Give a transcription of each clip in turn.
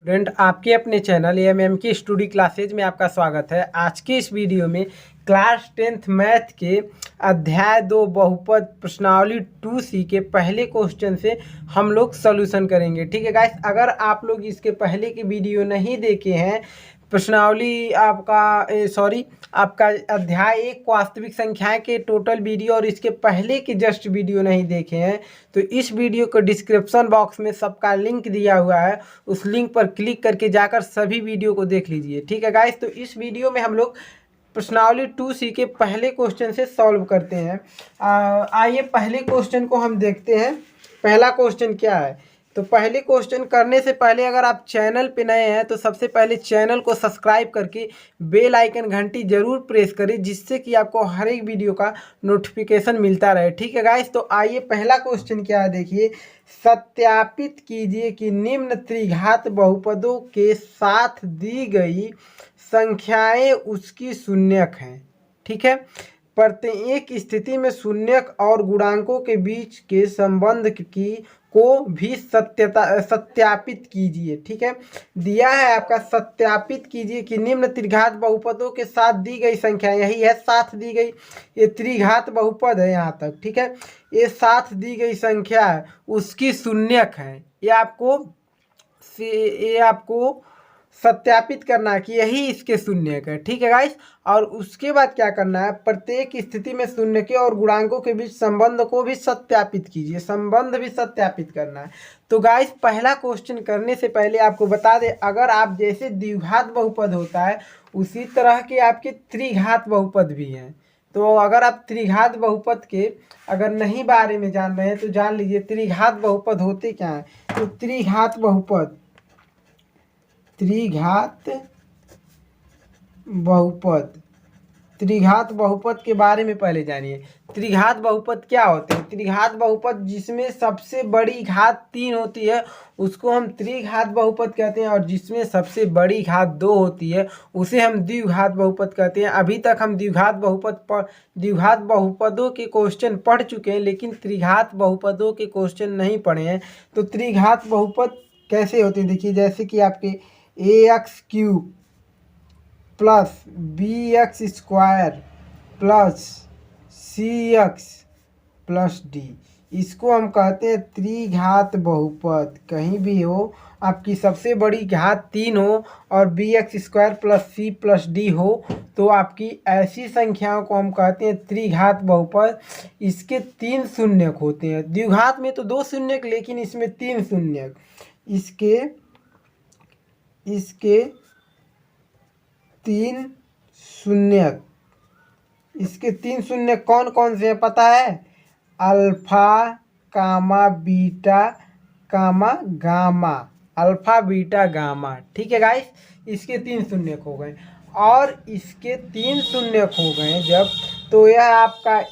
Student आपके अपने channel AMM की स्टडी क्लासेज में आपका स्वागत है। आज के इस वीडियो में क्लास 10th मैथ के अध्याय 2 बहुपद प्रश्नावली 2C के पहले क्वेश्चन से हम लोग सॉल्यूशन करेंगे। ठीक है गाइस, अगर आप लोग इसके पहले की वीडियो नहीं देखे हैं, प्रश्नावली आपका अध्याय 1 वास्तविक संख्याएं के टोटल वीडियो और इसके पहले की जस्ट वीडियो नहीं देखे हैं तो इस वीडियो को डिस्क्रिप्शन बॉक्स में सबका लिंक दिया हुआ है, उस लिंक पर क्लिक करके जाकर सभी वीडियो को देख लीजिए। ठीक है गाइस, तो इस वीडियो में हम लोग प्रश्नावली 2C के पहले क्वेश्चन से सॉल्व करते हैं। आइए पहले क्वेश्चन को हम देखते हैं। पहला क्वेश्चन क्या है, तो पहले क्वेश्चन करने से पहले अगर आप चैनल पे नए हैं तो सबसे पहले चैनल को सब्सक्राइब करके बेल आइकन घंटी जरूर प्रेस करें, जिससे कि आपको हर एक वीडियो का नोटिफिकेशन मिलता रहे। ठीक है गाइस, तो आइए पहला क्वेश्चन क्या है देखिए। सत्यापित कीजिए कि निम्न त्रिघात बहुपदों के साथ दी गई संख्याएं उसकी शून्यक हैं। ठीक है, प्रत्येक स्थिति में शून्यक और गुणांकों के बीच के संबंध को भी सत्यापित कीजिए। ठीक है, दिया है आपका सत्यापित कीजिए कि निम्न त्रिघात बहुपदों के साथ दी गई संख्या, यही है साथ दी गई, ये त्रिघात बहुपद है यहाँ तक। ठीक है, ये साथ दी गई संख्या है उसकी शून्यक है, ये आपको सत्यापित करना है कि यही इसके शून्यक है। ठीक है गाइस, और उसके बाद क्या करना है, प्रत्येक स्थिति में शून्यकों और गुणांकों के बीच संबंध को भी सत्यापित कीजिए, संबंध भी सत्यापित करना है। तो गाइस पहला क्वेश्चन करने से पहले आपको बता दें, अगर आप जैसे द्विघात बहुपद होता है उसी तरह के आपके त्रिघात बहुपद भी हैं। तो अगर आप त्रिघात बहुपद के अगर नहीं बारे में जान रहे हैं तो जान लीजिए त्रिघात बहुपद होते क्या है। तो त्रिघात बहुपद त्रिघात बहुपद के बारे में पहले जानिए। त्रिघात बहुपद क्या होते हैं। त्रिघात बहुपद जिसमें सबसे बड़ी घात 3 होती है उसको हम त्रिघात बहुपद कहते हैं, और जिसमें सबसे बड़ी घात 2 होती है उसे हम द्विघात बहुपद कहते हैं। अभी तक हम द्विघात बहुपदों के क्वेश्चन पढ़ चुके हैं, लेकिन त्रिघात बहुपदों के क्वेश्चन नहीं पढ़े हैं। तो त्रिघात बहुपद कैसे होते हैं देखिए, जैसे कि आपके ax³ plus bx² plus cx plus d, इसको हम कहते हैं त्रिघात बहुपद। कहीं भी हो, आपकी सबसे बड़ी घात 3 हो और bx² plus c plus d हो तो आपकी ऐसी संख्याओं को हम कहते हैं त्रिघात बहुपद। इसके 3 शून्यक होते हैं। द्विघात में तो 2 शून्यक, लेकिन इसमें 3 शून्यक। इसके 3 शून्यक, इसके 3 शून्यक कौन कौन से हैं पता है। अल्फा कामा बीटा कामा गामा, अल्फा बीटा गामा। ठीक है गाइस, इसके 3 शून्यक हो गए, और इसके 3 शून्यक हो गए जब, तो यह आपका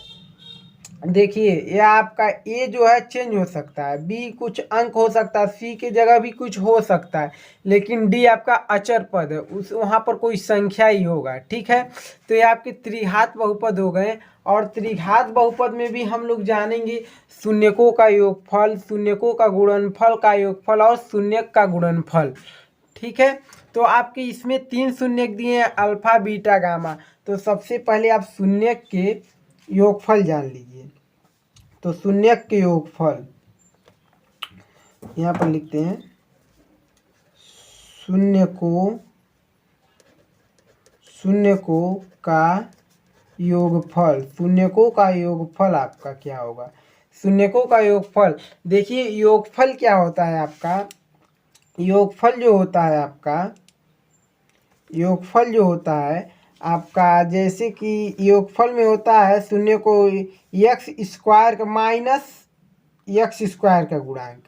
देखिए, यह आपका ए जो है चेंज हो सकता है, बी कुछ अंक हो सकता है, सी के जगह भी कुछ हो सकता है, लेकिन डी आपका अचर पद है, उस वहाँ पर कोई संख्या ही होगा। ठीक है, तो ये आपके त्रिघात बहुपद हो गए। और त्रिघात बहुपद में भी हम लोग जानेंगे शून्यकों का योगफल, शून्यकों का गुणनफल का योगफल और शून्यक का गुणनफल। ठीक है, तो आपके इसमें 3 शून्यक दिए हैं, अल्फा बीटा गामा। तो सबसे पहले आप शून्यक के योगफल जान लीजिए। तो शून्यक के योगफल यहाँ पर लिखते हैं, शून्यकों का योगफल। शून्यकों का योगफल आपका क्या होगा, शून्यकों का योगफल। देखिए योगफल क्या होता है आपका, योगफल जो होता है आपका जैसे कि योगफल में होता है शून्य को x² का माइनस x² का गुणांक,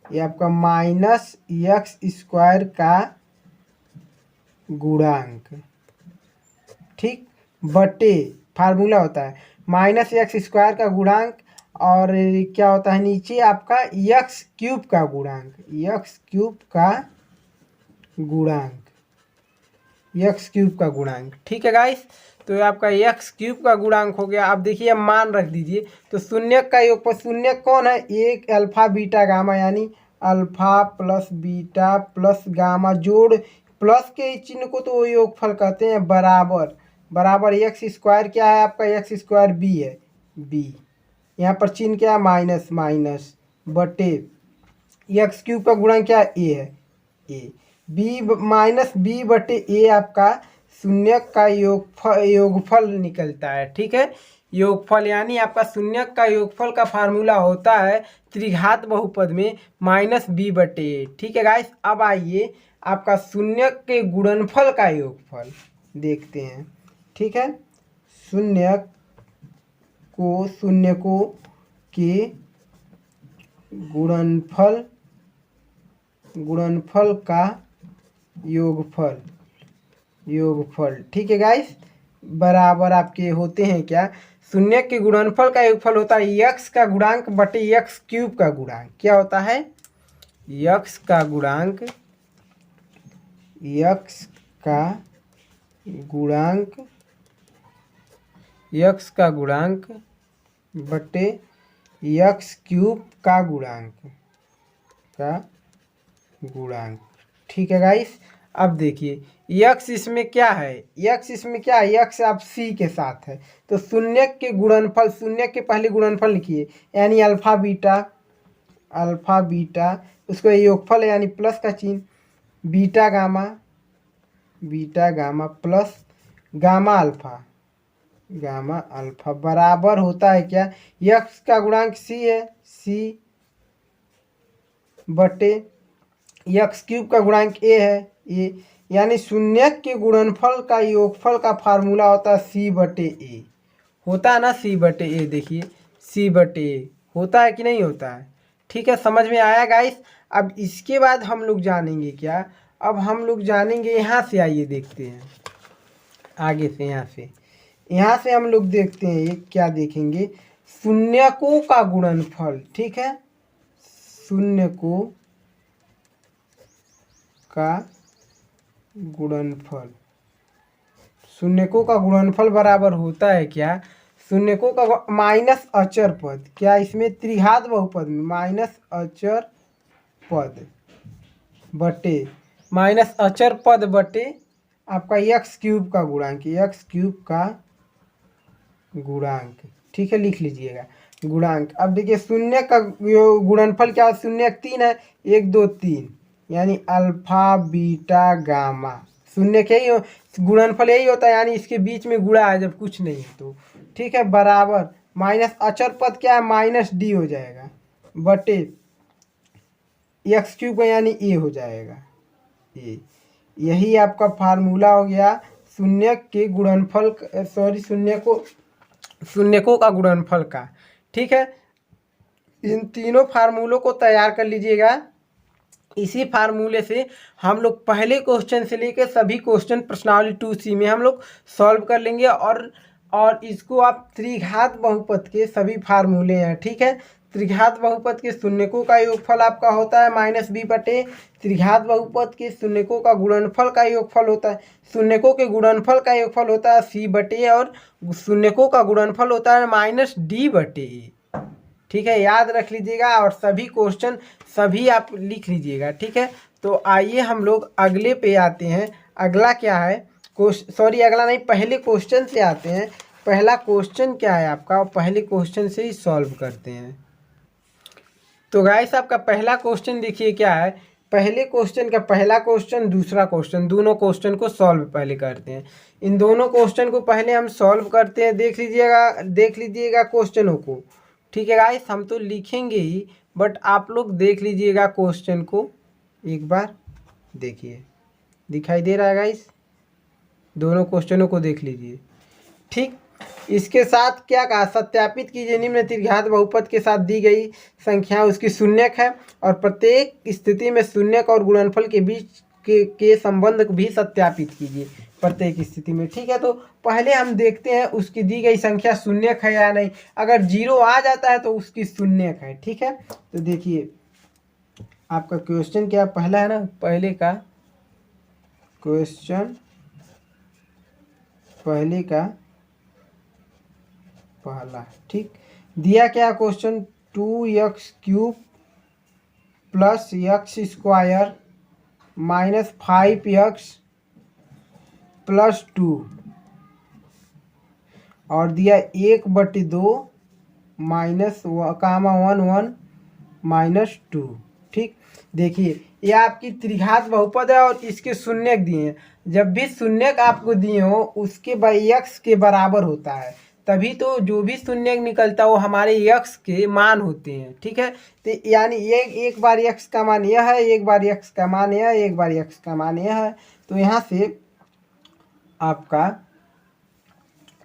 ये आपका माइनस x² का गुणांक। ठीक, बटे फार्मूला होता है माइनस x² का गुणांक, और क्या होता है नीचे आपका x³ का गुणांक, x³ का गुणांक। ठीक है गाइस, तो ये आपका x³ का गुणांक हो गया। अब देखिए मान रख दीजिए, तो शून्यक का योगफल, शून्यक कौन है, एक अल्फा बीटा गामा, यानी alpha plus beta plus gamma जोड़ प्लस के इस चिन्ह को तो योगफल कहते हैं, बराबर बराबर एक्स स्क्वायर क्या है आपका, एक्स स्क्वायर बी है, बी यहाँ पर चिन्ह क्या है माइनस माइनस बटे एक्स क्यूब का गुणा क्या है ए है, ए बी माइनस बी बटे ए आपका शून्य का योगफल निकलता है। ठीक है, योगफल यानी आपका शून्य का योगफल का फार्मूला होता है त्रिघात बहुपद में माइनस बी बटे ए। ठीक है गाइस, अब आइए आपका शून्य के गुणनफल का योगफल देखते हैं। ठीक है, शून्य को के गुणनफल का योगफल। ठीक है गाइस, बराबर आपके होते हैं क्या, शून्य के गुणनफल का योगफल होता है यक्स का गुणांक बटे यक्स क्यूब का गुणांक। क्या होता है, यक्स का गुणांक बटे यक्स क्यूब का गुणांक। ठीक है गाइस, अब देखिए यक्स इसमें क्या है, यक्स आप सी के साथ है, तो शून्य के गुणनफल, शून्य के पहले गुणनफल लिखिए यानी अल्फा बीटा उसको योगफल है यानी प्लस का चिन्ह, beta gamma plus gamma alpha बराबर होता है क्या, यक्स का गुणांक सी है, सी बटे यक्स क्यूब का गुणांक ए है, ए यानी शून्य के गुणनफल का योगफल का फार्मूला होता है सी बटे ए, होता है ना सी बटे ए, देखिए सी बटे ए होता है कि नहीं होता है। ठीक है, समझ में आया गाइस। अब इसके बाद हम लोग जानेंगे क्या, अब हम लोग जानेंगे यहाँ से, आइए देखते हैं आगे से, यहाँ से हम लोग देखते हैं ये क्या देखेंगे, शून्यकों का गुणनफल। ठीक है, शून्यकों का गुणनफल बराबर होता है क्या, शून्यकों का माइनस अचर पद, क्या इसमें त्रिघात बहुपद में माइनस अचर पद बटे आपका एक्स क्यूब का गुणांक, ठीक है लिख लीजिएगा गुणांक। अब देखिए शून्य का गुणनफल क्या है, शून्य 3 है, 1 2 3 यानी अल्फा बीटा गामा, शून्य के ही गुणनफल यही होता है यानी इसके बीच में गुणा है जब कुछ नहीं है तो। ठीक है, बराबर माइनस अचर पद क्या है माइनस डी हो जाएगा बटे एक्स क्यूब का यानी ए हो जाएगा, ए यही आपका फार्मूला हो गया शून्य के गुणनफल, शून्यकों का गुणनफल का। ठीक है, इन तीनों फार्मूलों को तैयार कर लीजिएगा। इसी फार्मूले से हम लोग पहले क्वेश्चन से लेकर सभी क्वेश्चन प्रश्नावली 2C में हम लोग सॉल्व कर लेंगे, और इसको आप त्रिघात बहुपद के सभी फार्मूले हैं। ठीक है, त्रिघात बहुपद के शून्यकों का योगफल आपका होता है माइनस बी बटे, त्रिघात बहुपद के शून्यकों का गुणनफल का योगफल होता है, शून्यकों के गुणनफल का योगफल होता है सी बटे, और शून्यकों का गुणनफल होता है माइनस डी बटे ए। ठीक है, याद रख लीजिएगा और सभी क्वेश्चन सभी आप लिख लीजिएगा। ठीक है, तो आइए हम लोग अगले पे आते हैं। अगला क्या है, अगला नहीं, पहले क्वेश्चन से आते हैं। पहला क्वेश्चन क्या है आपका, पहले क्वेश्चन से ही सॉल्व करते हैं। तो गाइस आपका पहला क्वेश्चन देखिए क्या है, पहले क्वेश्चन का पहला क्वेश्चन दूसरा क्वेश्चन, दोनों क्वेश्चन को सॉल्व पहले करते हैं। इन दोनों क्वेश्चन को पहले हम सॉल्व करते हैं, देख लीजिएगा क्वेश्चनों को। ठीक है गाइस, हम तो लिखेंगे ही बट आप लोग देख लीजिएगा क्वेश्चन को एक बार, देखिए दिखाई दे रहा है गाइस, दोनों क्वेश्चनों को देख लीजिए। ठीक, इसके साथ क्या कहा, सत्यापित कीजिए निम्न त्रिघात बहुपद के साथ दी गई संख्या उसकी शून्यक है और प्रत्येक स्थिति में शून्यक और गुणनफल के बीच के संबंध को भी सत्यापित कीजिए प्रत्येक स्थिति में। ठीक है, तो पहले हम देखते हैं उसकी दी गई संख्या शून्यक है या नहीं, अगर 0 आ जाता है तो उसकी शून्यक है। ठीक है, तो देखिए आपका क्वेश्चन क्या पहला है ना, पहले का क्वेश्चन, पहले का पहला। ठीक, दिया क्या question, 2x³ plus x square minus 5x plus 2 और दिया 1/2 माइनस कामा 1 माइनस 2। ठीक, देखिए ये आपकी त्रिघात बहुपद है और इसके शून्यक दिए हैं। जब भी शून्यक आपको दिए हो उसके x के बराबर होता है, तभी तो जो भी शून्यक निकलता है वो हमारे x के मान होते हैं। ठीक है, तो यानी ये एक बार x का मान यह है, एक बार x का मान यह है, एक बार x का मान यह है। तो यहाँ से आपका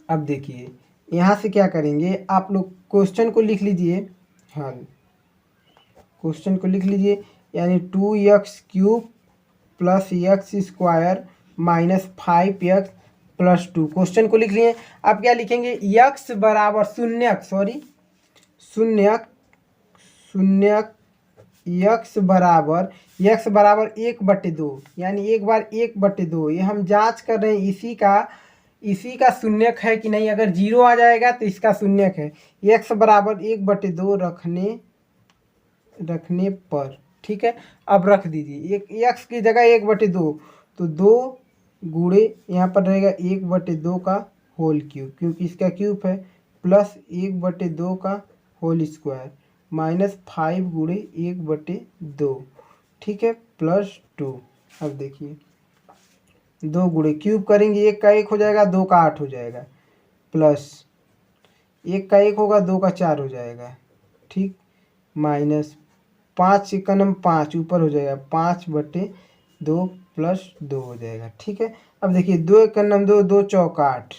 अब देखिए यहाँ से क्या करेंगे, आप लोग क्वेश्चन को लिख लीजिए। हाँ, क्वेश्चन को लिख लीजिए, यानी 2x³ plus x square minus 5x plus 2। Question को लिख लिए। आप क्या लिखेंगे, x बराबर शून्यक x बराबर 1/2, यानी एक बार 1/2। ये हम जांच कर रहे हैं इसी का शून्यक है कि नहीं। अगर 0 आ जाएगा तो इसका शून्यक है। x बराबर 1/2 रखने पर, ठीक है, अब रख दीजिए। एक x की जगह 1/2, तो 2 गुणे यहाँ पर रहेगा 1/2 का होल क्यूब, क्योंकि इसका क्यूब है, प्लस 1/2 का होल स्क्वायर माइनस 5 गुणे 1/2, ठीक है, प्लस 2। अब देखिए 2 गुणे क्यूब करेंगे, 1 का 1 हो जाएगा, 2 का 8 हो जाएगा, प्लस 1 का 1 होगा, 2 का 4 हो जाएगा, ठीक, माइनस 5 का 5 ऊपर हो जाएगा, 5/2 प्लस 2 हो जाएगा। ठीक है, अब देखिए 2 का 2, 2 चौका 8,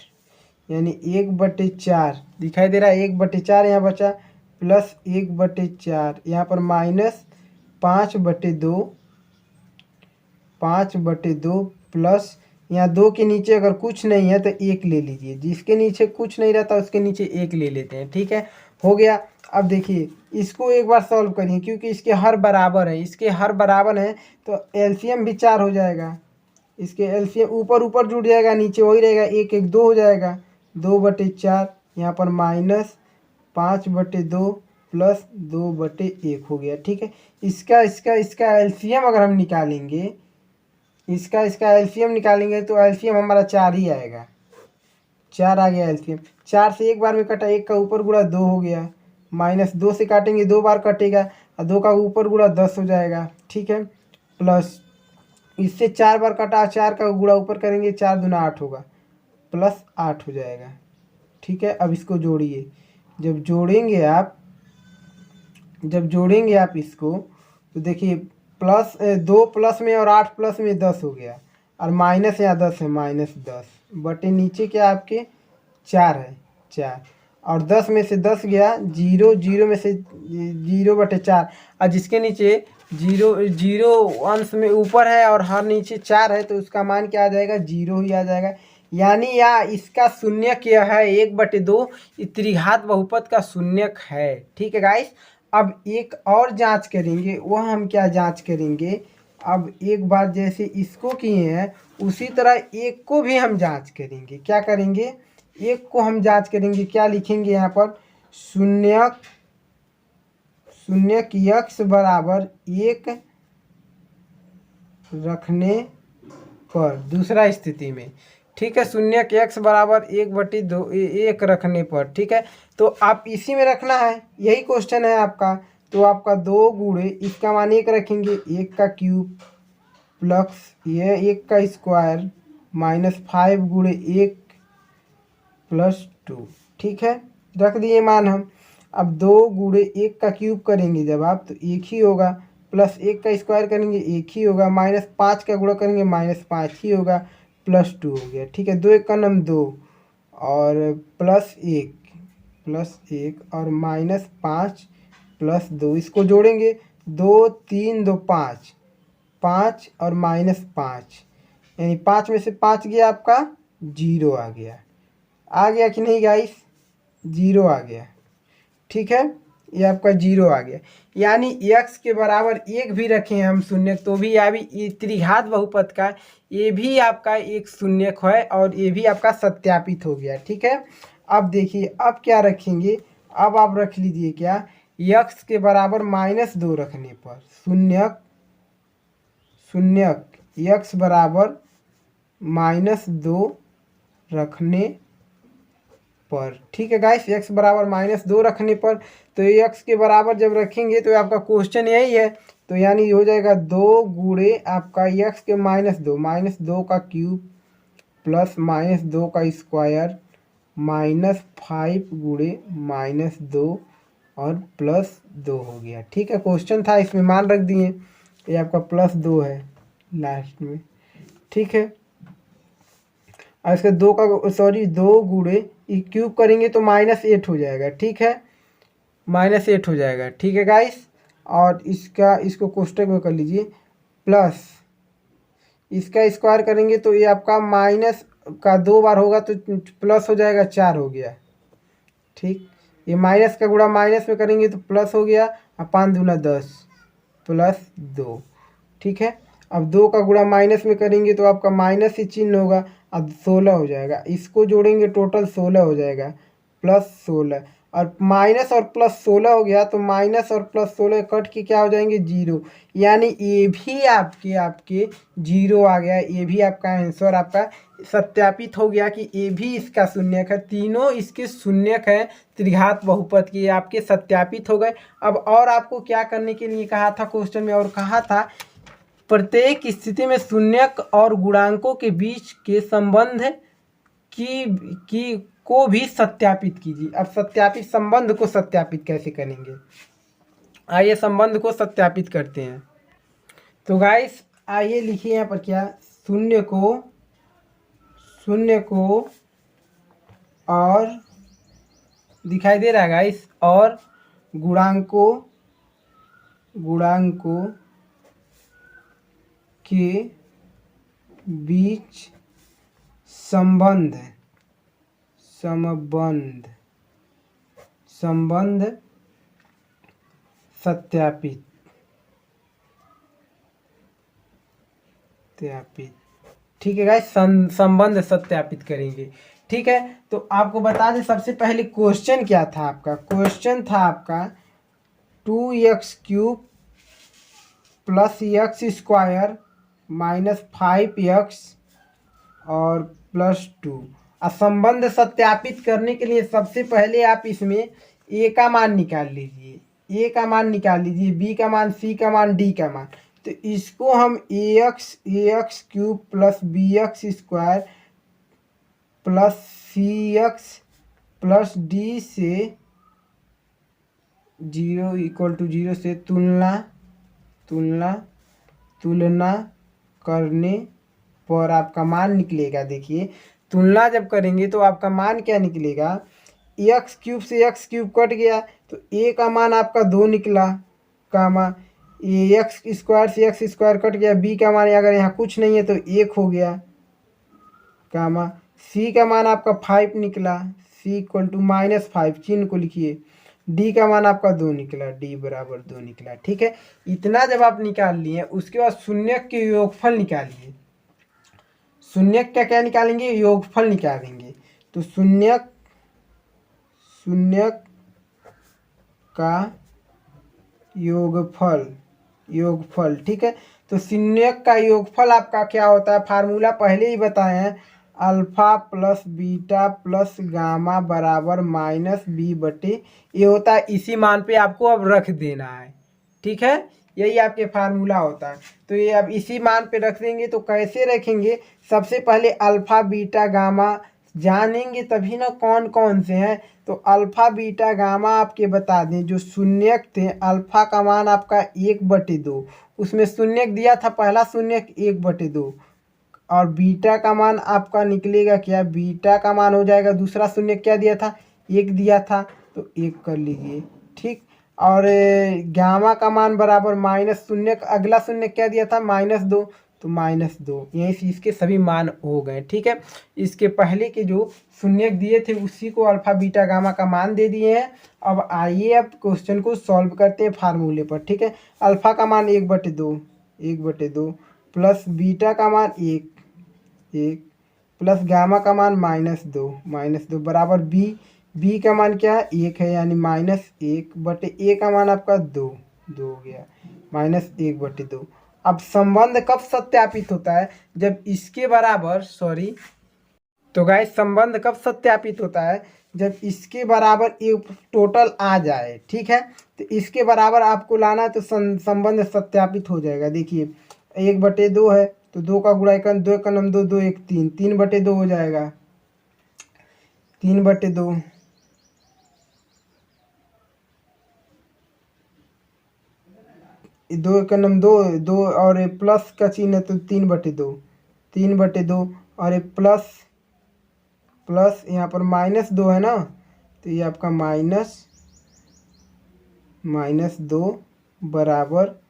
यानी 1/4 दिखाई दे रहा है, 1/4 यहाँ बचा, प्लस 1/4 यहाँ पर माइनस 5/2 प्लस यहाँ 2 के नीचे अगर कुछ नहीं है तो 1 ले लीजिए। जिसके नीचे कुछ नहीं रहता उसके नीचे 1 ले लेते हैं। ठीक है, हो गया। अब देखिए इसको एक बार सॉल्व करिए, क्योंकि इसके हर बराबर है, तो एलसीएम भी 4 हो जाएगा। इसके एलसीएम ऊपर जुड़ जाएगा, नीचे वही रहेगा, 1 1 2 हो जाएगा, 2/4 यहाँ पर माइनस 5/2 प्लस 2/1 हो गया। ठीक है, इसका एलसीएम अगर हम निकालेंगे, इसका एलसीएम निकालेंगे तो एलसीएम हमारा 4 ही आएगा। 4 आ गया एलसीएम। 4 से एक बार में कटा, 1 का ऊपर गुणा 2 हो गया, माइनस 2 से काटेंगे 2 बार कटेगा, और 2 का ऊपर गुणा 10 हो जाएगा। ठीक है, प्लस इससे 4 बार कटा, 4 का गुणा ऊपर करेंगे, 4 दूना 8 होगा, प्लस 8 हो जाएगा। ठीक है, अब इसको जोड़िए। जब जोड़ेंगे आप इसको, तो देखिए प्लस 2 प्लस में और 8 प्लस में 10 हो गया, और माइनस यहाँ 10 है, माइनस 10 बटे नीचे क्या आपके 4 है, 4, और 10 में से 10 गया, 0 में से 0/4, और जिसके नीचे 0 अंश में ऊपर है और हर नीचे 4 है, तो उसका मान क्या आ जाएगा, 0 ही आ जाएगा। यानी इसका शून्यक यह है 1/2, त्रिघात बहुपद का शून्यक है। ठीक है गाइस, अब एक और जांच करेंगे। वह हम क्या जांच करेंगे, अब एक बार जैसे इसको किए हैं उसी तरह एक को भी हम जांच करेंगे। क्या करेंगे, एक को हम जांच करेंगे। क्या लिखेंगे यहाँ पर, शून्यक x बराबर 1 रखने पर, दूसरा स्थिति में। ठीक है, शून्यक x बराबर 1/2 रखने पर। ठीक है, तो आप इसी में रखना है, यही क्वेश्चन है आपका। तो आपका 2 गुणे इसका मान 1 रखेंगे, 1 का क्यूब प्लस ये 1 का स्क्वायर माइनस 5 गुणे 1 प्लस 2। ठीक है, रख दिए मान हम। अब 2 गुणे 1 का क्यूब करेंगे जब आप, तो 1 ही होगा, प्लस 1 का स्क्वायर करेंगे 1 ही होगा, माइनस 5 का गुणा करेंगे -5 ही होगा, प्लस 2 हो गया। ठीक है, 2 1 का 2 और प्लस 1 और माइनस 5 प्लस 2, इसको जोड़ेंगे, 2 3 2 5, 5 और माइनस 5, यानी 5 में से 5 गया आपका 0 आ गया कि नहीं गाइस, 0 आ गया। ठीक है, ये आपका 0 आ गया। यानी x के बराबर 1 भी रखें हम शून्यक, तो भी ये त्रिघात बहुपद का ये भी आपका एक शून्यक है, और ये भी आपका सत्यापित हो गया। ठीक है, अब देखिए अब क्या रखेंगे, अब आप रख लीजिए क्या, यक्स के बराबर -2 रखने पर, शून्यक शून्यक यक्स बराबर -2 रखने पर, ठीक है गाइस, x बराबर -2 रखने पर। तो ये x के बराबर जब रखेंगे तो आपका क्वेश्चन यही है, तो यानी हो जाएगा 2 गुणे आपका x के -2 का क्यूब प्लस -2 का स्क्वायर -5 गुणे -2 और +2 हो गया। ठीक है, क्वेश्चन था इसमें मान रख दिए, ये आपका +2 है लास्ट में। ठीक है, और इसके 2 गुणे क्यूब करेंगे तो -8 हो जाएगा। ठीक है, -8 हो जाएगा। ठीक है गाइस, और इसको कोष्टक में कर लीजिए, प्लस इसका स्क्वायर करेंगे तो ये आपका माइनस का 2 बार होगा तो प्लस हो जाएगा, 4 हो गया। ठीक, ये माइनस का गुणा माइनस में करेंगे तो प्लस हो गया, और 5 दूना 10 +2। ठीक है, अब 2 का गुणा माइनस में करेंगे तो आपका माइनस ही चिन्ह होगा, अब 16 हो जाएगा। इसको जोड़ेंगे टोटल 16 हो जाएगा, +16, और माइनस और +16 हो गया तो माइनस और +16 कट के क्या हो जाएंगे, 0। यानी ये भी आपके 0 आ गया। ये भी आपका आंसर आपका सत्यापित हो गया कि ये भी इसका शून्यक है, तीनों इसके शून्यक है त्रिघात बहुपद के, आपके सत्यापित हो गए। अब और आपको क्या करने के लिए कहा था क्वेश्चन में, और कहा था प्रत्येक स्थिति में शून्यक और गुणांकों के बीच के संबंध को भी सत्यापित कीजिए। अब सत्यापित संबंध को सत्यापित कैसे करेंगे, आइए संबंध को सत्यापित करते हैं। तो गाइस आइए लिखिए यहाँ पर क्या, शून्य को और दिखाई दे रहा है गाइस, और गुणांकों के बीच संबंध सत्यापित। ठीक है गाइस, संबंध सत्यापित करेंगे। ठीक है, तो आपको बता दें सबसे पहले क्वेश्चन क्या था आपका, क्वेश्चन था आपका 2x³ + x² -5x और +2। संबंध सत्यापित करने के लिए सबसे पहले आप इसमें a का मान निकाल लीजिए, b का मान, c का मान, d का मान। तो इसको हम ax³ + bx² + cx + d से 0 = 0 से तुलना करने पर आपका मान निकलेगा। देखिए, तुलना जब करेंगे तो आपका मान क्या निकलेगा, x³ से x³ कट गया तो a का मान आपका 2 निकला, x² से x² कट गया, b का मान अगर यहाँ कुछ नहीं है तो 1 हो गया, c का मान आपका 5 निकला, c = -5, चिन्ह को लिखिए, d का मान आपका 2 निकला, d बराबर 2 निकला। ठीक है, इतना जब आप निकाल लिए उसके बाद शून्यक के योगफल निकालिए। शून्यक क्या निकालेंगे, योगफल निकालेंगे। तो शून्यक का योगफल। ठीक है, तो शून्यक का योगफल आपका क्या होता है, फार्मूला पहले ही बताए हैं, alpha plus beta plus gamma बराबर -b/, ये होता है। इसी मान पे आपको अब रख देना है। ठीक है, यही आपके फार्मूला होता है। तो ये अब इसी मान पे रख देंगे। तो कैसे रखेंगे, सबसे पहले अल्फा बीटा गामा जानेंगे तभी ना कौन कौन से हैं। तो अल्फा बीटा गामा आपके बता दें, जो शून्यक थे, अल्फा का मान आपका 1/2, उसमें शून्यक दिया था, पहला शून्यक 1/2, और बीटा का मान आपका निकलेगा क्या, बीटा का मान हो जाएगा, दूसरा शून्यक क्या दिया था, 1 दिया था तो 1 कर लीजिए। ठीक, और गामा का मान बराबर -शून्यक, अगला शून्यक क्या दिया था, -2, तो -2, यहीं से इसके सभी मान हो गए। ठीक है, इसके पहले के जो शून्यक दिए थे उसी को अल्फा बीटा गामा का मान दे दिए हैं। अब आइए अब क्वेश्चन को सॉल्व करते हैं फार्मूले पर। ठीक है, अल्फा का मान 1/2 प्लस बीटा का मान 1 प्लस गामा का मान -2 बराबर b बी का मान क्या है 1 है, यानी -1/, ए का मान आपका 2 हो गया, -1/2। अब संबंध कब सत्यापित होता है, जब इसके बराबर, सॉरी, तो गाइस संबंध कब सत्यापित होता है, जब इसके बराबर एक टोटल आ जाए। ठीक है, तो इसके बराबर आपको लाना है तो संबंध सत्यापित हो जाएगा। देखिए 1/2 है तो 2 का गुणा 1, 2 का नम 2, 2 1 3, 3/2 हो जाएगा, 3/2, 2 का नम 2, 2 और ये प्लस का चिन्ह है तो 3/2, 3/2, और ये प्लस यहाँ पर -2 है ना, तो ये आपका -2 बराबर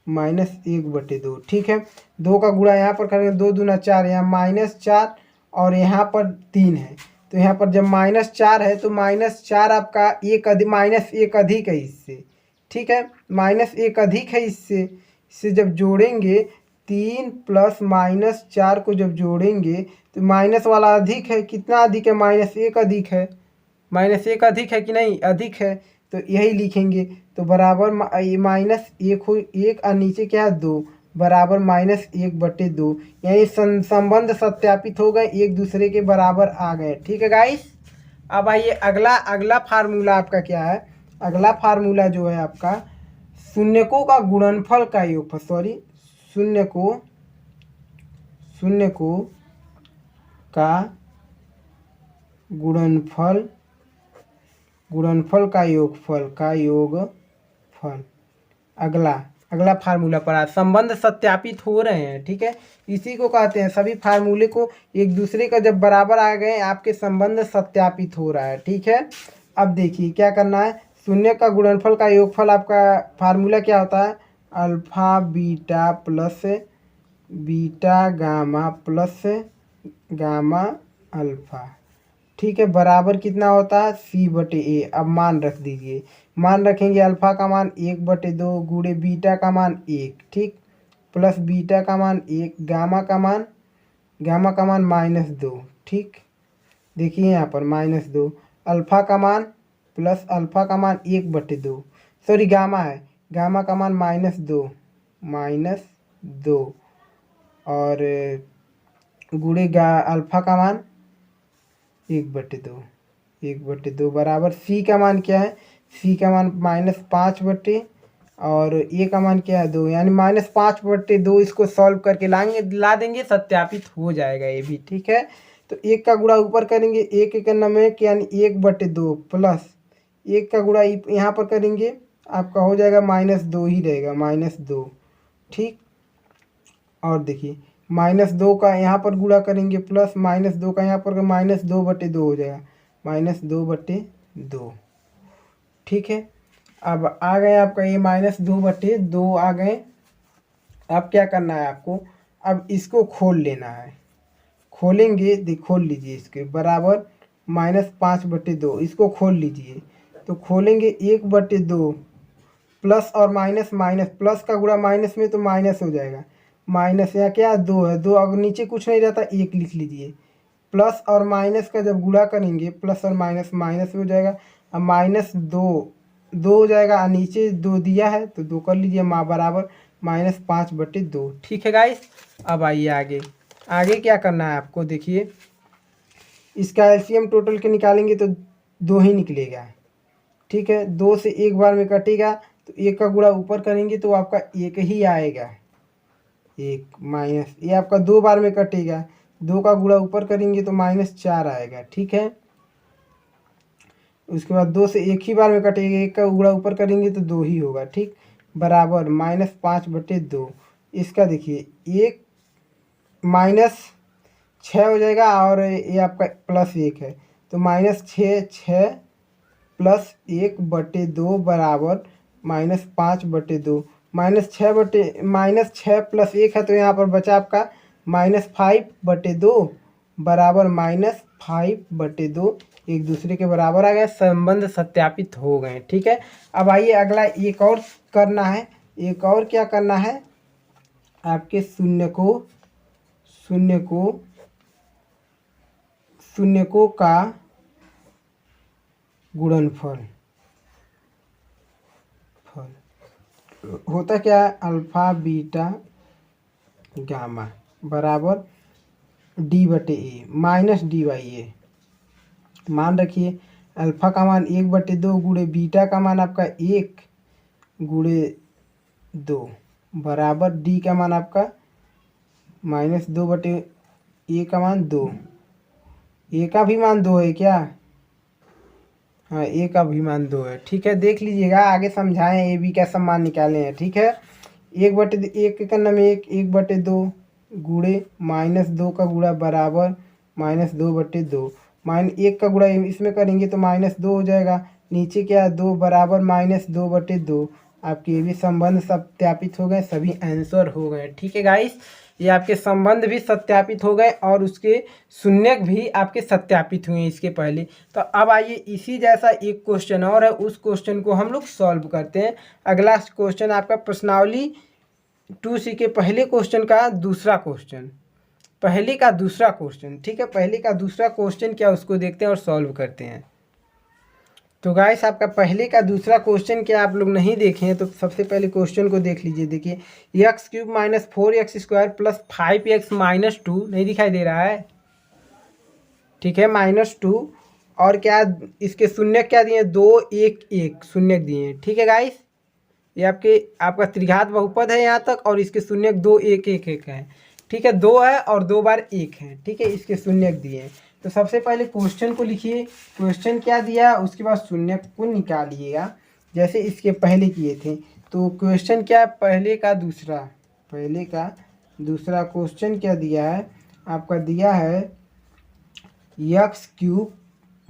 -1/2। ठीक है, 2 का गुणा यहाँ पर करेंगे, 2 दूना 4, यहाँ -4 और यहाँ पर 3 है, तो यहाँ पर जब -4 है तो -4 आपका -1 अधिक है इससे। ठीक है, -1 अधिक है इससे जब जोड़ेंगे 3 प्लस -4 को जब जोड़ेंगे तो माइनस वाला अधिक है, कितना अधिक है, -1 अधिक है, -1 अधिक है कि नहीं, अधिक है, तो यही लिखेंगे। तो बराबर -1 हो 1 और नीचे क्या है 2, बराबर -1/2, यानी संबंध सत्यापित हो गए, एक दूसरे के बराबर आ गए। ठीक है गाइस, अब आइए अगला फार्मूला आपका क्या है, अगला फार्मूला जो है आपका शून्यकों का गुणनफल का योगफल, सॉरी, शून्यकों का गुणनफल का योगफल। अगला फार्मूला पढ़ा, संबंध सत्यापित हो रहे हैं। ठीक है, इसी को कहते हैं, सभी फार्मूले को एक दूसरे का जब बराबर आ गए आपके संबंध सत्यापित हो रहा है। ठीक है, अब देखिए क्या करना है, शून्य का गुणनफल का योगफल आपका फार्मूला क्या होता है, alpha beta plus beta gamma plus gamma alpha. ठीक है, बराबर कितना होता है C/A। अब मान रख दीजिए, मान रखेंगे अल्फा का मान 1/2 गुणे बीटा का मान 1, ठीक, प्लस बीटा का मान 1, गामा का मान -2। ठीक, देखिए यहाँ पर -2, अल्फा का मान प्लस अल्फा का मान 1/2, सॉरी गामा है, गामा का मान -2 और गुणे अल्फा का मान 1/2 बराबर सी का मान क्या है, सी का मान -5/, और ए का मान क्या है 2, यानी -5/2। इसको सॉल्व करके ला देंगे, सत्यापित हो जाएगा ये भी। ठीक है, तो 1 का गुणा ऊपर करेंगे, 1 1 9 यानी 1/2 प्लस 1 का गुणा यहाँ पर करेंगे, आपका हो जाएगा -2 ही रहेगा, -2। ठीक, और देखिए -2 का यहाँ पर गुणा करेंगे, प्लस -2 का यहाँ पर -2/2 हो जाएगा, -2/2। ठीक है, अब आ गए आपका ये -2/2 आ गए। अब क्या करना है आपको, अब इसको खोल लेना है, खोलेंगे, खोल लीजिए, इसके बराबर -5/2, इसको खोल लीजिए, तो खोलेंगे 1/2 प्लस और माइनस, प्लस का गुणा माइनस में तो माइनस हो जाएगा, माइनस यहाँ क्या 2 है, 2 अगर नीचे कुछ नहीं रहता 1 लिख लीजिए, प्लस और माइनस का जब गुणा करेंगे प्लस और माइनस माइनस हो जाएगा, अब -2 हो जाएगा, और नीचे 2 दिया है तो 2 कर लीजिए, बराबर -5/2। ठीक है गाइस, अब आइए आगे क्या करना है आपको, देखिए इसका एलसीएम टोटल के निकालेंगे तो 2 ही निकलेगा। ठीक है, 2 से एक बार में कटेगा तो 1 का गुणा ऊपर करेंगे तो आपका 1 ही आएगा, 1 माइनस, ये आपका 2 बार में कटेगा, 2 का गुणा ऊपर करेंगे तो -4 आएगा। ठीक है, उसके बाद 2 से एक ही बार में कटेगा, 1 का गुणा ऊपर करेंगे तो 2 ही होगा। ठीक, बराबर -5/2। इसका देखिए 1 -6 हो जाएगा, और ये आपका +1 है तो -6 प्लस 1/2 बराबर -5/2, -6 प्लस 1 है तो यहाँ पर बचा आपका -5/2 बराबर -5/2, एक दूसरे के बराबर आ गए, संबंध सत्यापित हो गए। ठीक है, अब आइए अगला एक और करना है, एक और क्या करना है, आपके शून्यकों का गुणनफल होता क्या है, अल्फा बीटा गामा बराबर D/A माइनस D/A। मान रखिए अल्फा का मान 1/2 गुणे बीटा का मान आपका 1 गुणे 2 बराबर डी का मान आपका -2/A का मान 2। ए का भी मान 2 है क्या? हाँ, ए का भी मान 2 है। ठीक है, देख लीजिएगा, आगे समझाएं ए बी का सब मान निकाले हैं। ठीक है, 1/1 का नाम 1/2 गुणे -2 का गुणा बराबर -2/2 -1 का गुणा इसमें करेंगे तो -2 हो जाएगा। नीचे क्या है 2 बराबर -2/2। आपके ये भी संबंध सत्यापित हो गए, सभी आंसर हो गए। ठीक है गाइस, ये आपके संबंध भी सत्यापित हो गए और उसके शून्यक भी आपके सत्यापित हुए इसके पहले। तो अब आइए इसी जैसा एक क्वेश्चन और है, उस क्वेश्चन को हम लोग सॉल्व करते हैं। अगला क्वेश्चन आपका प्रश्नावली 2C के पहले क्वेश्चन का दूसरा क्वेश्चन, पहले का दूसरा क्वेश्चन। ठीक है, पहले का दूसरा क्वेश्चन क्या उसको देखते हैं और सॉल्व करते हैं। तो गाइस आपका पहले का दूसरा क्वेश्चन क्या आप लोग नहीं देखे हैं तो सबसे पहले क्वेश्चन को देख लीजिए। देखिए x³ - 4x² + 5x - 2 नहीं दिखाई दे रहा है। ठीक है, -2 और क्या इसके शून्य क्या दिए 2 1 1 शून्य दिए हैं। ठीक है गाइस, ये आपका त्रिघात बहुपद है यहाँ तक और इसके शून्य 2 1 1 1 है। ठीक है, 2 है और 2 बार 1 है। ठीक है, इसके शून्य दिए हैं। तो सबसे पहले क्वेश्चन को लिखिए, क्वेश्चन क्या दिया उसके बाद शून्य को निकालिएगा जैसे इसके पहले किए थे। तो क्वेश्चन क्या, पहले का दूसरा क्वेश्चन क्या दिया है आपका, दिया है x³ -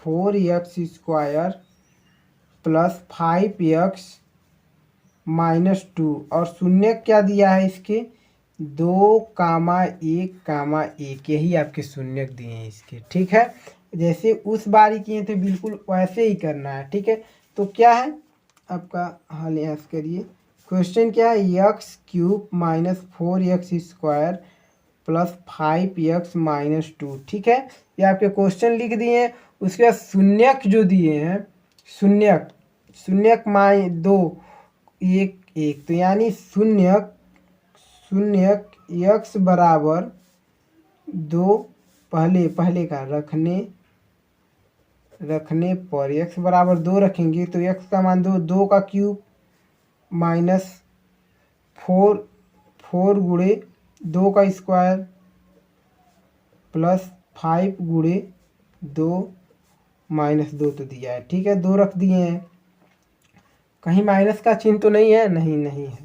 4x² + 5x - 2 और शून्य क्या दिया है इसके 2, 1, 1 यही आपके शून्य दिए हैं इसके। ठीक है, जैसे उस बारी किए थे बिल्कुल वैसे ही करना है। ठीक है, तो क्या है आपका हल यहाँ से करिए। क्वेश्चन क्या है x³ - 4x² + 5x - 2। ठीक है, ये आपके क्वेश्चन लिख दिए हैं। उसके बाद शून्यक जो दिए हैं शून्यक 2 1 1 तो यानी शून्यक x बराबर 2 पहले का रखने पर x बराबर 2 रखेंगे तो x का मान 2 का क्यूब -4 गुणे 2 का स्क्वायर प्लस 5 गुणे 2 -2 तो दिया है। ठीक है, 2 रख दिए हैं, कहीं माइनस का चिन्ह तो नहीं है, नहीं है।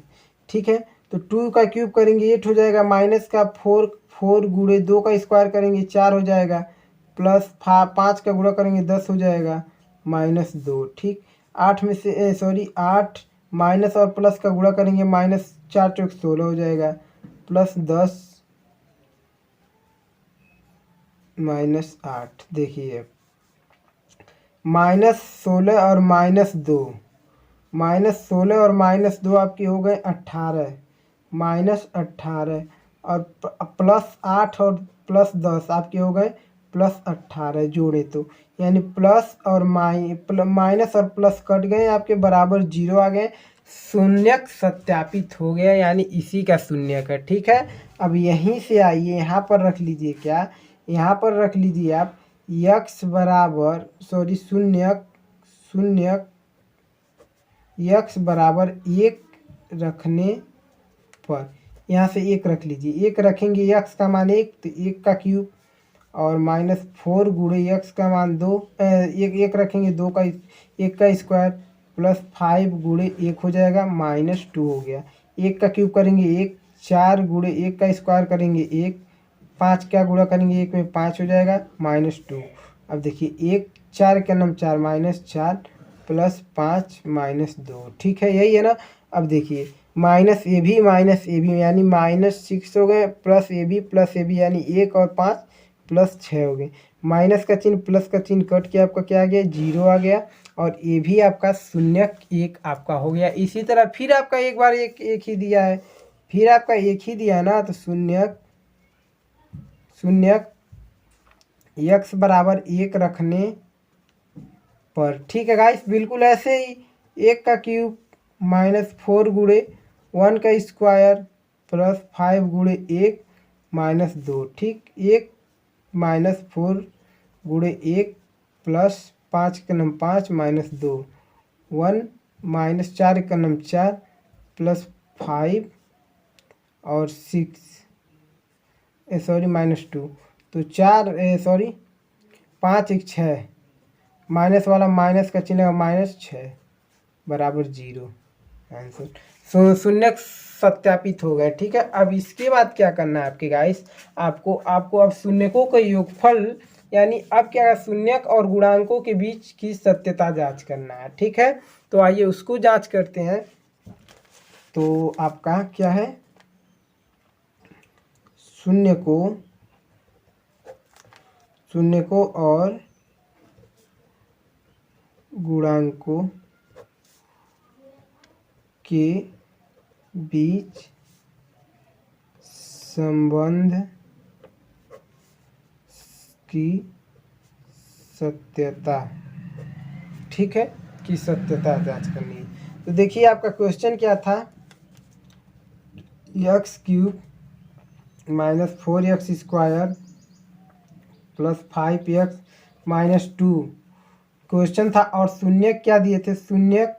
ठीक है, तो 2 का क्यूब करेंगे 8 हो जाएगा, माइनस का 4 गुणे 2 का स्क्वायर करेंगे 4 हो जाएगा, प्लस 5 का गुणा करेंगे 10 हो जाएगा -2। ठीक, 8 में से 8 माइनस और प्लस का गुणा करेंगे -4 × 16 हो जाएगा, प्लस 10 -8। देखिए -16 और -2 -16 और -2 आपके हो गए 18 -18 और प्लस 8 और प्लस 10 आपके हो गए +18 जोड़े तो यानी प्लस और माइनस और प्लस कट गए आपके बराबर 0 आ गए। शून्यक सत्यापित हो गया यानी इसी का शून्यक है। ठीक है, अब यहीं से आइए यहाँ पर रख लीजिए, क्या यहाँ पर रख लीजिए आप x बराबर शून्यक x बराबर 1 रखने पर यहाँ से 1 रख लीजिए, 1 रखेंगे x का मान 1 तो 1 का क्यूब और -4 गुणे x का मान 2 1 रखेंगे 2 का 1 का स्क्वायर प्लस 5 गुणे 1 हो जाएगा -2 हो गया। 1 का क्यूब करेंगे 1, 4 गुणे 1 का स्क्वायर करेंगे 1, 5 का गुणा करेंगे 1 में 5 हो जाएगा -2। अब देखिए 1 4 का नाम 4 -4 प्लस 5 -2। ठीक है, यही है ना। अब देखिए -AB यानी -6 हो गए, प्लस AB यानी 1 और 5 प्लस 6 हो गए। माइनस का चिन्ह प्लस का चिन्ह कट के आपका क्या आ गया 0 आ गया और ये भी आपका शून्यक 1 आपका हो गया। इसी तरह फिर आपका एक बार एक ही दिया है, फिर आपका एक ही दिया है ना, तो शून्यक x बराबर 1 रखने पर। ठीक है गाइस, बिल्कुल ऐसे ही 1 का क्यूब -4 गुणे 1 का स्क्वायर प्लस 5 गुणे 1 -2। ठीक, 1 -4 गुणे 1 प्लस 5 का नम 5 -2 1 -4 का नम 4 प्लस 5 और 6 सॉरी -2 तो 5 1 6 माइनस वाला माइनस का चिन्ह -6 बराबर 0 आंसर। शून्य सत्यापित हो गए। ठीक है, अब इसके बाद क्या करना है आपके गाइस, आपको अब शून्यकों का योगफल यानी अब क्या शून्यक और गुणांकों के बीच की सत्यता जांच करना है। ठीक है, तो आइए उसको जांच करते हैं। तो आपका क्या है, शून्य को और गुणांकों के बीच संबंध की सत्यता, ठीक है, की सत्यता जांच करनी है। तो देखिए आपका क्वेश्चन क्या था, x³ -4x² plus 5x -2 question था। और शून्य क्या दिए थे, शून्य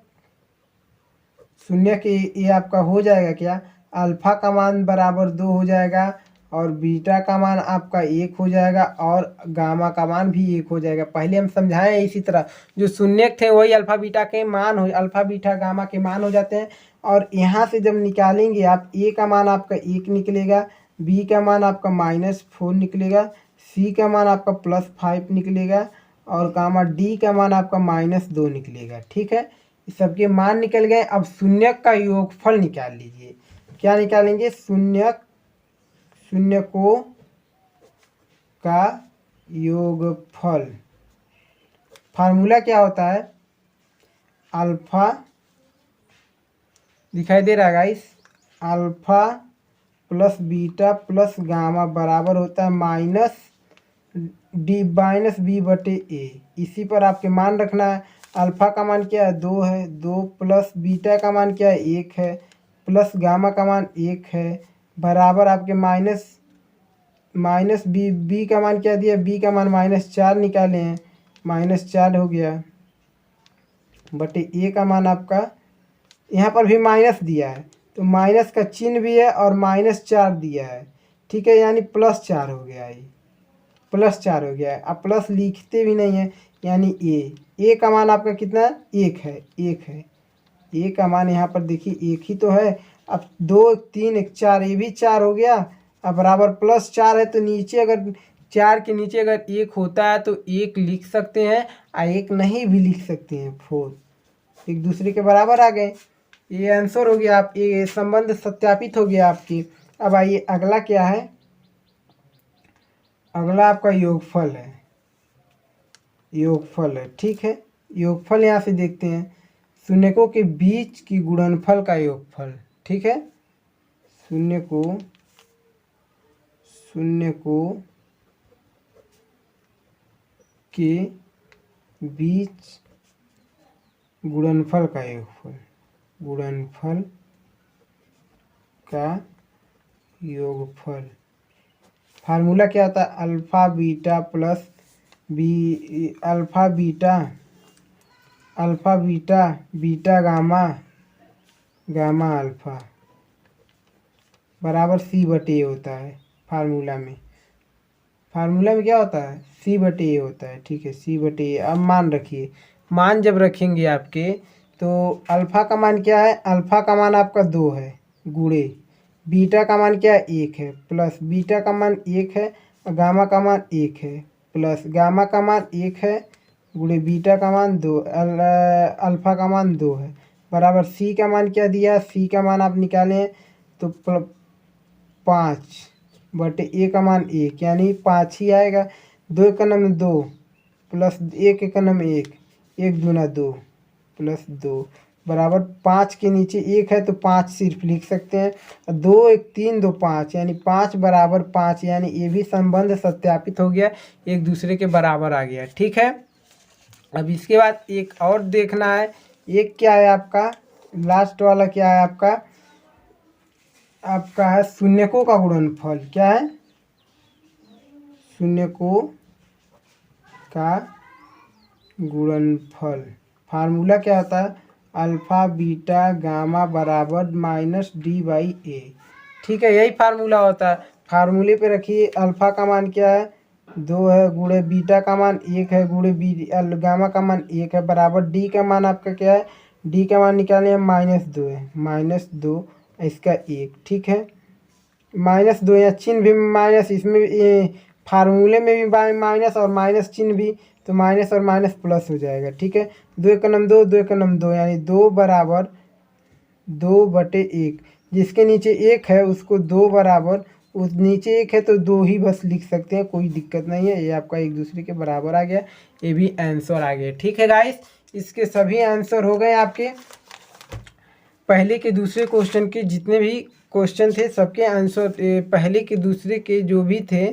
के ये आपका हो जाएगा क्या, अल्फा का मान बराबर 2 हो जाएगा और बीटा का मान आपका 1 हो जाएगा और गामा का मान भी 1 हो जाएगा। पहले हम समझाएं इसी तरह, जो शून्य थे वही अल्फा बीटा के मान हो, अल्फा बीटा गामा के मान हो जाते हैं। और यहाँ से जब निकालेंगे आप, ए का मान आपका 1 निकलेगा, बी का मान आपका -4 निकलेगा, सी का मान आपका +5 निकलेगा और गामा डी का मान आपका -2 निकलेगा। ठीक है, सबके मान निकल गए। अब शून्य का योगफल निकाल लीजिए। क्या निकालेंगे, शून्यकों का योगफल। फार्मूला क्या होता है, अल्फा, दिखाई दे रहा है guys, alpha plus beta plus gamma बराबर होता है -b/a। इसी पर आपके मान रखना है। अल्फा का मान क्या है, 2 है, 2 प्लस बीटा का मान क्या है, 1 है, प्लस गामा का मान 1 है, बराबर आपके माइनस बी का मान क्या दिया, बी का मान -4 निकाले हैं, -4 हो गया बटे ए का मान आपका, यहाँ पर भी माइनस दिया है तो माइनस का चिन्ह भी है और -4 दिया है। ठीक है, यानी +4 हो गया, ये +4 हो गया है। अब प्लस लिखते भी नहीं है, यानी ए का मान आपका कितना है, 1 है, 1 है। ए का मान यहाँ पर देखिए 1 ही तो है। अब 2 3 1 4, ये भी 4 हो गया। अब बराबर +4 है तो नीचे अगर 4 के नीचे अगर 1 होता है तो 1 लिख सकते हैं और 1 नहीं भी लिख सकते हैं, 4 एक दूसरे के बराबर आ गए। ये आंसर हो गया, आप ये संबंध सत्यापित हो गया आपकी। अब आइए अगला क्या है, अगला आपका योगफल है, योगफल है। ठीक है, योगफल यहाँ से देखते हैं, शून्यकों के बीच की गुणनफल का योगफल। ठीक है, शून्य को के बीच गुणनफल का योगफल, गुणनफल का योगफल। फार्मूला क्या होता है, alpha beta plus alpha beta gamma alpha बराबर c/a होता है। फार्मूला में क्या होता है, c/a होता है। ठीक है, c/a। अब मान रखिए, मान जब रखेंगे आपके तो अल्फा का मान क्या है, अल्फा का मान आपका 2 है गुणे बीटा का मान क्या है, 1 है, प्लस बीटा का मान 1 है और गामा का मान 1 है, प्लस गामा का मान 1 है गुणे बीटा का मान 2, अल्फा का मान 2 है, बराबर सी का मान क्या दिया, सी का मान आप निकालें तो 5/a का मान 1, यानी 5 ही आएगा। 2 का नम 2 प्लस 1 का नम 1, 1 दूना 2 प्लस 2 बराबर 5 के नीचे 1 है तो 5 सिर्फ लिख सकते हैं। 2 1 3 2 5, यानी 5 बराबर 5, यानी ये भी संबंध सत्यापित हो गया, एक दूसरे के बराबर आ गया। ठीक है, अब इसके बाद एक और देखना है, एक क्या है आपका, लास्ट वाला क्या है आपका, आपका है शून्यकों का गुणनफल। क्या है? शून्यकों का गुणनफल। फार्मूला क्या होता है? अल्फा बीटा गामा बराबर माइनस डी बाई ए। ठीक है, यही फार्मूला होता है। फार्मूले पे रखिए, अल्फा का मान क्या है? 2 है, गुणे बीटा का मान 1 है, गुणे गामा का मान 1 है, बराबर डी का मान आपका क्या है? डी का मान निकालने में -2 है, -2 इसका 1। ठीक है, -2 या चिन्ह भी माइनस, इसमें फार्मूले में भी माइनस और माइनस चिन्ह भी, तो माइनस और माइनस प्लस हो जाएगा। ठीक है, 2 एक नम 2, 2 एक नम 2, यानी 2 बराबर 2/1। जिसके नीचे 1 है उसको 2 बराबर, उस नीचे 1 है तो 2 ही बस लिख सकते हैं, कोई दिक्कत नहीं है। ये आपका एक दूसरे के बराबर आ गया, ये भी आंसर आ गया। ठीक है गाइस, इसके सभी आंसर हो गए आपके। पहले के दूसरे क्वेश्चन के जितने भी क्वेश्चन थे सबके आंसर, पहले के दूसरे के जो भी थे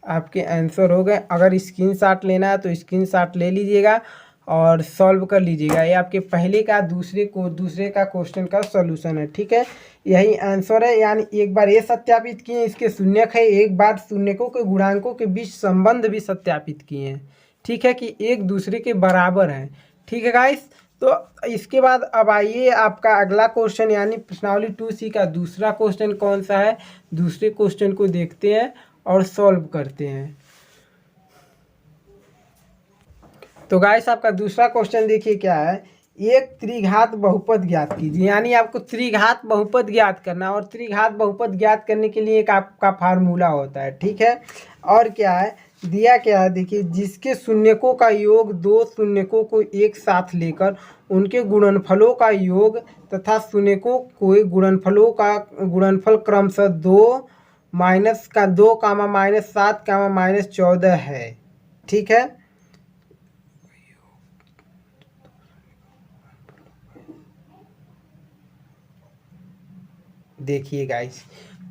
आपके आंसर हो गए। अगर स्क्रीनशॉट लेना है तो स्क्रीनशॉट ले लीजिएगा और सॉल्व कर लीजिएगा। ये आपके पहले का दूसरे का क्वेश्चन का सॉल्यूशन है। ठीक है, यही आंसर है। यानी एक बार ये सत्यापित किए इसके शून्यक है, एक बार शून्यकों के गुणांकों के बीच संबंध भी सत्यापित किए हैं। ठीक है, कि एक दूसरे के बराबर हैं। ठीक है गाइस, तो इसके बाद अब आइए आपका अगला क्वेश्चन, यानी प्रश्नावली 2C का दूसरा क्वेश्चन कौन सा है, दूसरे क्वेश्चन को देखते हैं और सॉल्व करते हैं। तो गाइस आपका दूसरा क्वेश्चन देखिए क्या है, एक त्रिघात बहुपद ज्ञात कीजिए। यानी आपको त्रिघात बहुपद ज्ञात करना, और त्रिघात बहुपद ज्ञात करने के लिए एक आपका फार्मूला होता है। ठीक है, और क्या है दिया, क्या है देखिए, जिसके शून्यकों का योग दो शून्यकों को एक साथ लेकर उनके गुणनफलों का योग तथा शून्यकों के गुणनफलों का गुणनफल क्रमशः 2 -2 -7 -14 है। ठीक है, देखिए गाइस,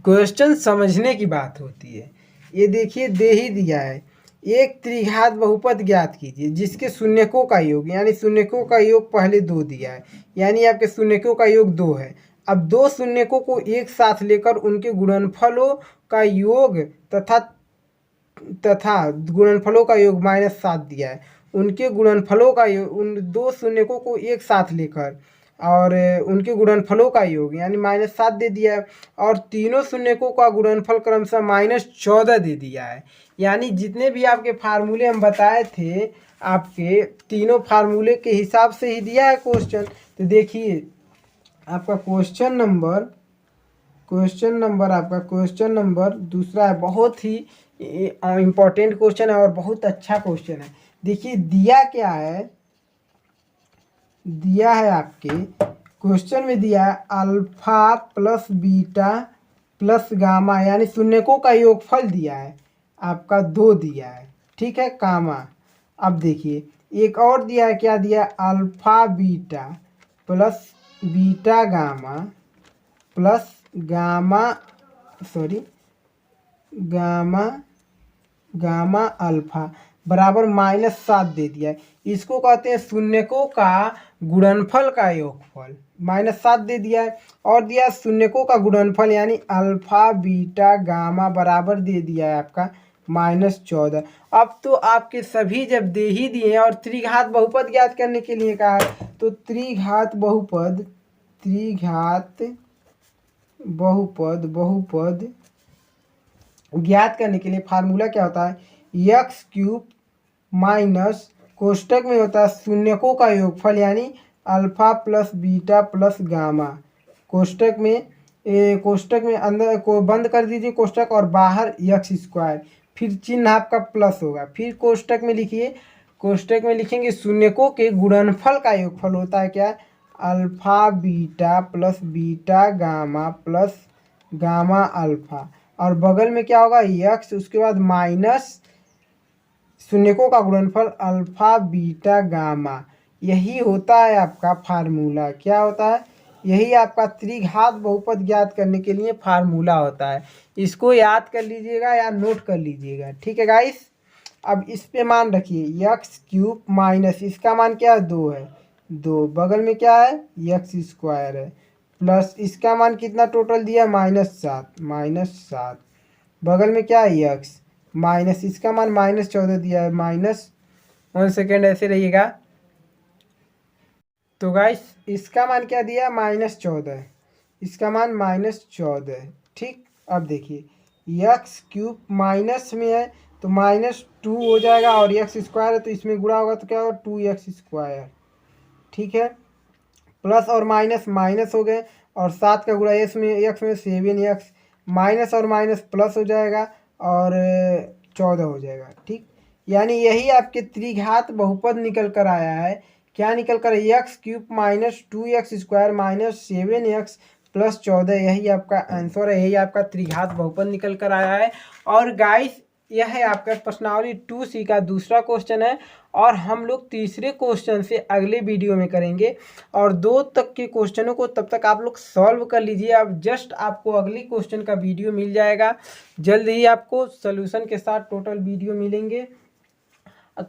क्वेश्चन समझने की बात होती है। ये देखिए दे ही दिया है, एक त्रिघात बहुपद ज्ञात कीजिए जिसके शून्यकों का योग, यानी शून्यकों का योग पहले 2 दिया है, यानी आपके शून्यकों का योग 2 है। अब 2 शून्यकों को एक साथ लेकर उनके गुणनफलों का योग तथा गुणनफलों का योग -7 दिया है। उनके गुणनफलों का योग, उन 2 शून्यकों को एक साथ लेकर और उनके गुणनफलों का योग यानी -7 दे दिया है, और तीनों शून्यकों का गुणनफल क्रमशः -14 दे दिया है। यानी जितने भी आपके फार्मूले हम बताए थे, आपके तीनों फार्मूले के हिसाब से ही दिया है क्वेश्चन। तो देखिए आपका क्वेश्चन नंबर दूसरा है, बहुत ही इम्पोर्टेंट क्वेश्चन है और बहुत अच्छा क्वेश्चन है। देखिए दिया क्या है, दिया है आपके क्वेश्चन में दिया है alpha plus beta plus gamma, यानी शून्यकों का योगफल दिया है आपका 2 दिया है। ठीक है, गामा। अब देखिए एक और दिया है, क्या दिया है, alpha beta plus beta gamma plus gamma alpha बराबर -7 दे दिया है। इसको कहते हैं शून्यकों का गुणनफल का योगफल, -7 दे दिया है। और दिया शून्यकों का गुणनफल यानी अल्फा बीटा गामा बराबर दे दिया है आपका -14। अब तो आपके सभी जब दे ही दिए और त्रिघात बहुपद ज्ञात करने के लिए कहा है, तो त्रिघात बहुपद ज्ञात करने के लिए फार्मूला क्या होता है, x³ माइनस कोष्टक में होता है शून्यकों का योगफल यानी alpha plus beta plus gamma, कोष्टक में अंदर को बंद कर दीजिए कोष्टक और बाहर x², फिर चिन्ह आपका प्लस होगा। फिर कोष्टक में लिखिए, कोष्टक में लिखेंगे शून्यकों के गुणनफल का योगफल होता है क्या, alpha beta plus beta gamma plus gamma alpha, और बगल में क्या होगा x, उसके बाद माइनस शून्यकों का गुणनफल अल्फा बीटा गामा। यही होता है आपका फार्मूला। क्या होता है, यही आपका त्रिघात बहुपद ज्ञात करने के लिए फार्मूला होता है। इसको याद कर लीजिएगा या नोट कर लीजिएगा। ठीक है गाइस, अब इस पे मान रखिए एक्स क्यूब माइनस इसका मान क्या है 2 है, 2 बगल में क्या है एक्स स्क्वायर है, प्लस इसका मान कितना टोटल दिया -7, -7 बगल में क्या है एक्स, माइनस इसका मान -14 दिया है, -1 सेकेंड ऐसे रहिएगा। तो गाइस इसका मान क्या दिया -14, इसका मान -14। ठीक, अब देखिए एक्स क्यूब माइनस में है तो -2 हो जाएगा और एक्स स्क्वायर है तो इसमें गुणा होगा तो क्या होगा 2x स्क्वायर। ठीक है, प्लस और माइनस माइनस हो गए और 7 का गुणा एक्स में 7x, माइनस और माइनस प्लस हो जाएगा और 14 हो जाएगा। ठीक, यानी यही आपके त्रिघात बहुपद निकल कर आया है। क्या निकल कर, x cube -2x square -7x plus 14, यही आपका आंसर है, यही आपका त्रिघात बहुपद निकल कर आया है। और गाइस यह है आपका प्रश्नावली 2C का दूसरा क्वेश्चन है और हम लोग तीसरे क्वेश्चन से अगले वीडियो में करेंगे और 2 तक के क्वेश्चनों को तब तक आप लोग सॉल्व कर लीजिए। अब जस्ट आपको अगले क्वेश्चन का वीडियो मिल जाएगा, जल्द ही आपको सॉल्यूशन के साथ टोटल वीडियो मिलेंगे।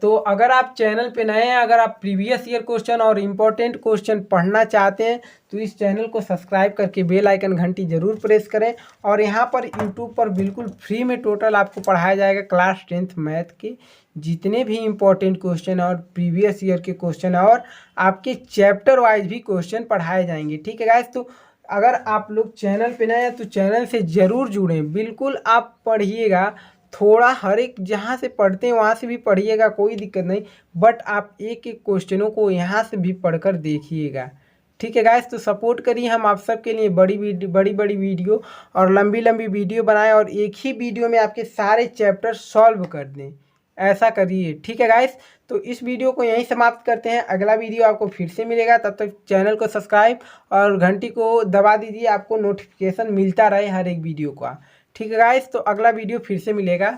तो अगर आप चैनल पे नए हैं, अगर आप प्रीवियस ईयर क्वेश्चन और इम्पोर्टेंट क्वेश्चन पढ़ना चाहते हैं तो इस चैनल को सब्सक्राइब करके बेल आइकन घंटी ज़रूर प्रेस करें। और यहाँ पर यूट्यूब पर बिल्कुल फ्री में टोटल आपको पढ़ाया जाएगा क्लास 10th मैथ के जितने भी इम्पोर्टेंट क्वेश्चन और प्रीवियस ईयर के क्वेश्चन और आपके चैप्टर वाइज भी क्वेश्चन पढ़ाए जाएंगे। ठीक है गाइस, तो अगर आप लोग चैनल पे नए हैं तो चैनल से ज़रूर जुड़ें, बिल्कुल आप पढ़िएगा, थोड़ा हर एक जहाँ से पढ़ते हैं वहाँ से भी पढ़िएगा, कोई दिक्कत नहीं, बट आप एक एक क्वेश्चनों को यहाँ से भी पढ़कर देखिएगा। ठीक है गाइस, तो सपोर्ट करिए, हम आप सबके लिए बड़ी बड़ी वीडियो और लंबी वीडियो बनाएं और एक ही वीडियो में आपके सारे चैप्टर सॉल्व कर दें, ऐसा करिए। ठीक है गाइस, तो इस वीडियो को यहीं समाप्त करते हैं, अगला वीडियो आपको फिर से मिलेगा, तब तक चैनल को सब्सक्राइब और घंटी को दबा दीजिए, आपको नोटिफिकेशन मिलता रहे हर एक वीडियो का। ठीक है गाइस, तो अगला वीडियो फिर से मिलेगा।